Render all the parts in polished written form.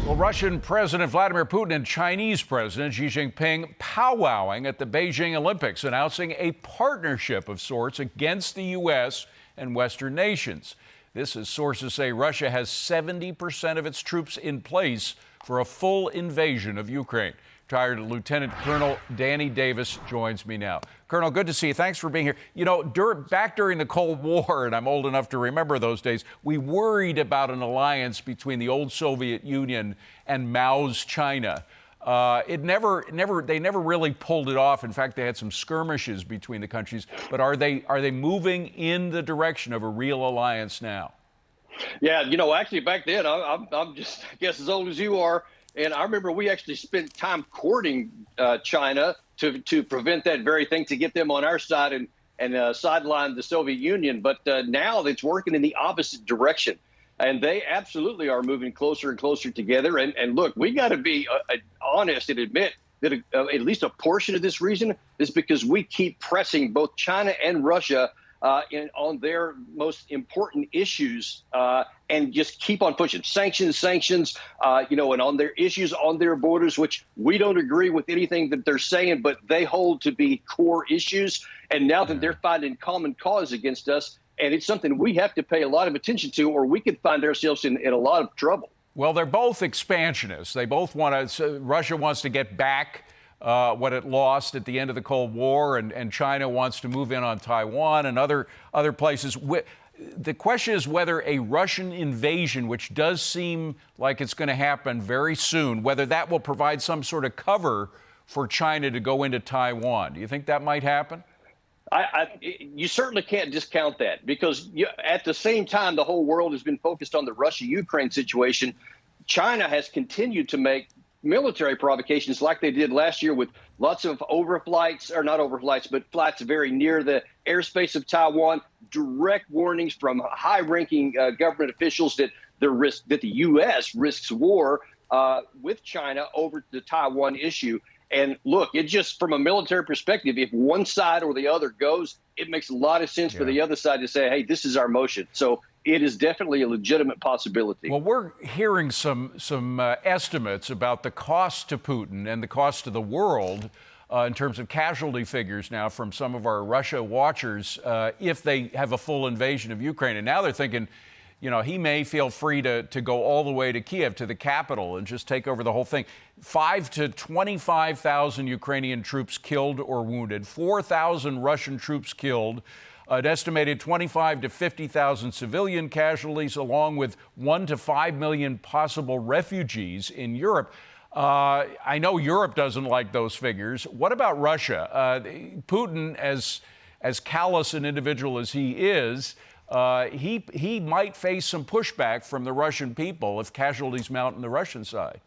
Well, Russian President Vladimir Putin and Chinese President Xi Jinping powwowing at the Beijing Olympics, announcing a partnership of sorts against the U.S. and Western nations. This, as sources say, Russia has 70% of its troops in place for a full invasion of Ukraine. Retired Lieutenant Colonel Danny Davis joins me now. Colonel, good to see you. Thanks for being here. You know, back during the Cold War, and I'm old enough to remember those days, we worried about an alliance between the old Soviet Union and Mao's China. They never really pulled it off. In fact, they had some skirmishes between the countries. But are they moving in the direction of a real alliance now? Yeah, you know, actually back then, I'm just, I guess, as old as you are. And I remember we actually spent time courting China to prevent that very thing, to get them on our side and sideline the Soviet Union. But now it's working in the opposite direction. And they absolutely are moving closer and closer together. And look, we got to be honest and admit that at least a portion of this reason is because we keep pressing both China and Russia on their most important issues and just keep on pushing sanctions, you know, and on their issues on their borders, which we don't agree with anything that they're saying, but they hold to be core issues. And now that they're finding common cause against us, and it's something we have to pay a lot of attention to, or we could find ourselves in a lot of trouble. Well, they're both expansionists. They both want to, Russia wants to get back what it lost at the end of the Cold War, and China wants to move in on Taiwan and other places. The question is whether a Russian invasion, which does seem like it's going to happen very soon, whether that will provide some sort of cover for China to go into Taiwan. Do you think that might happen? You certainly can't discount that, because at the same time, the whole world has been focused on the Russia-Ukraine situation. China has continued to make military provocations like they did last year, with lots of overflights, or not overflights, but flights very near the airspace of Taiwan, direct warnings from high-ranking government officials that the U.S. risks war with China over the Taiwan issue. And look, it just, from a military perspective, if one side or the other goes, it makes a lot of sense for the other side to say, hey, this is our motion. So it is definitely a legitimate possibility. Well, we're hearing some estimates about the cost to Putin and the cost to the world in terms of casualty figures now from some of our Russia watchers if they have a full invasion of Ukraine. And now they're thinking, you know, he may feel free to go all the way to Kiev, to the capital, and just take over the whole thing. 5,000 to 25,000 Ukrainian troops killed or wounded, 4,000 Russian troops killed, an estimated 25,000 to 50,000 civilian casualties, along with 1 to 5 million possible refugees in Europe. I know Europe doesn't like those figures. What about Russia? Putin, as callous an individual as he is, he might face some pushback from the Russian people if casualties mount on the Russian side.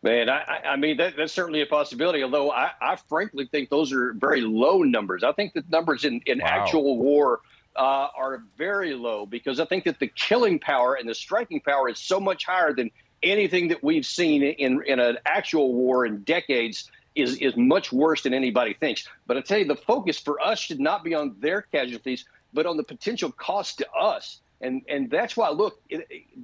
Man, I mean, that's certainly a possibility, although I frankly think those are very low numbers. I think the numbers in actual war are very low, because I think that the killing power and the striking power is so much higher than anything that we've seen in an actual war in decades. Is much worse than anybody thinks. But I tell you, the focus for us should not be on their casualties, but on the potential cost to us. And that's why, look,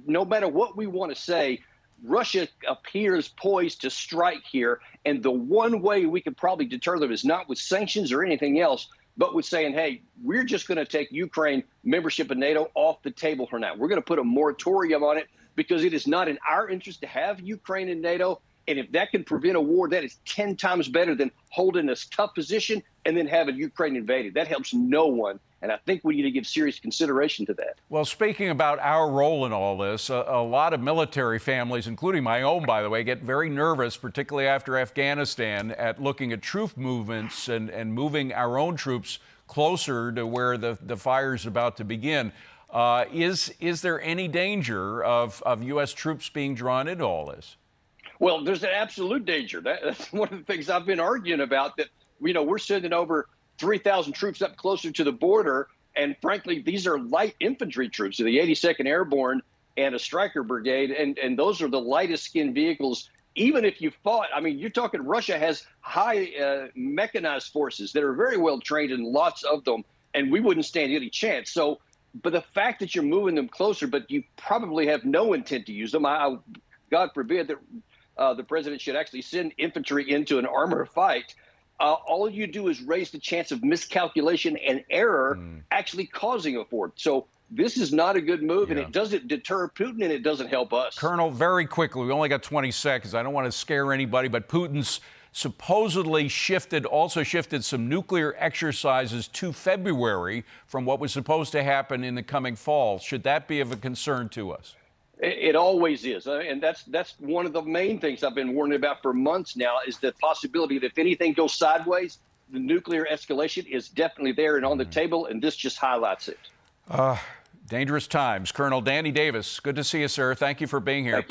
no matter what we want to say, Russia appears poised to strike here. And the one way we could probably deter them is not with sanctions or anything else, but with saying, hey, we're just going to take Ukraine membership of NATO off the table for now. We're going to put a moratorium on it, because it is not in our interest to have Ukraine in NATO. And if that can prevent a war, that is 10 times better than holding a tough position and then having Ukraine invaded. That helps no one. And I think we need to give serious consideration to that. Well, speaking about our role in all this, a lot of military families, including my own, by the way, get very nervous, particularly after Afghanistan, at looking at troop movements and moving our own troops closer to where the fire's about to begin. Is there any danger of U.S. troops being drawn into all this? Well, there's an absolute danger. That's one of the things I've been arguing about, that, you know, we're sending over 3,000 troops up closer to the border. And frankly, these are light infantry troops, so the 82nd Airborne and a Stryker brigade. And those are the lightest skinned vehicles. Even if you fought, I mean, you're talking Russia has high mechanized forces that are very well trained, and lots of them, and we wouldn't stand any chance. So, but the fact that you're moving them closer, but you probably have no intent to use them, God forbid that the president should actually send infantry into an armored fight, all you do is raise the chance of miscalculation and error actually causing a war. So this is not a good move, and it doesn't deter Putin, and it doesn't help us. Colonel, very quickly, we only got 20 seconds. I don't want to scare anybody, but Putin's supposedly also shifted some nuclear exercises to February from what was supposed to happen in the coming fall. Should that be of a concern to us? It always is, and that's one of the main things I've been warning about for months now, is the possibility that if anything goes sideways, the nuclear escalation is definitely there and on the table, and this just highlights it. Dangerous times. Colonel Danny Davis, good to see you, sir. Thank you for being here.